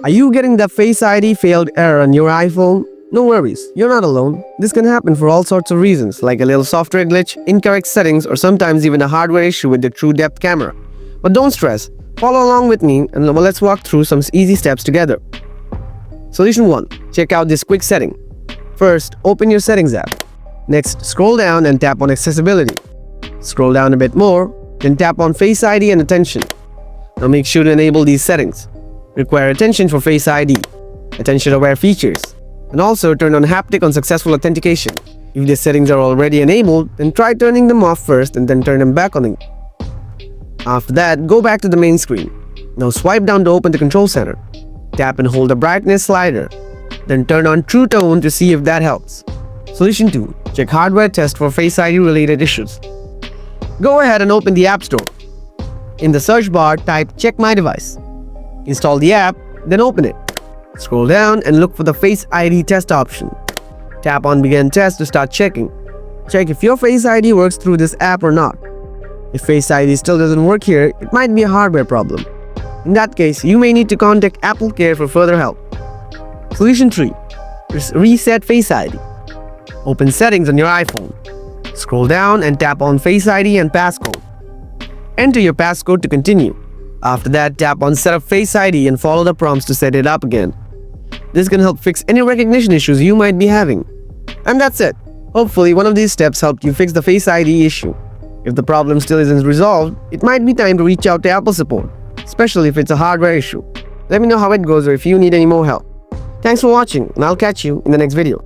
Are you getting the Face ID failed error on your iPhone? No worries, you're not alone. This can happen for all sorts of reasons, like a little software glitch, incorrect settings, or sometimes even a hardware issue with the true depth camera. But don't stress, follow along with me and let's walk through some easy steps together. Solution 1. Check out this quick setting. First, open your Settings app. Next, scroll down and tap on Accessibility. Scroll down a bit more, then tap on Face ID and Attention. Now make sure to enable these settings. Require attention for Face ID, attention-aware features, and also turn on haptic on successful authentication. If these settings are already enabled, then try turning them off first and then turn them back on. After that, go back to the main screen. Now swipe down to open the control center. Tap and hold the brightness slider. Then turn on True Tone to see if that helps. Solution 2. Check hardware test for Face ID related issues. Go ahead and open the App Store. In the search bar, type Check My Device. Install the app, then open it. Scroll down and look for the Face ID test option. Tap on Begin Test to start checking. Check if your Face ID works through this app or not. If Face ID still doesn't work here, it might be a hardware problem. In that case, you may need to contact Apple Care for further help. Solution 3. Reset Face ID. Open Settings on your iPhone. Scroll down and tap on Face ID and passcode. Enter your passcode to continue. After that, tap on Set up Face ID and follow the prompts to set it up again. This can help fix any recognition issues you might be having. And that's it. Hopefully, one of these steps helped you fix the Face ID issue. If the problem still isn't resolved, it might be time to reach out to Apple support, especially if it's a hardware issue. Let me know how it goes or if you need any more help. Thanks for watching, and I'll catch you in the next video.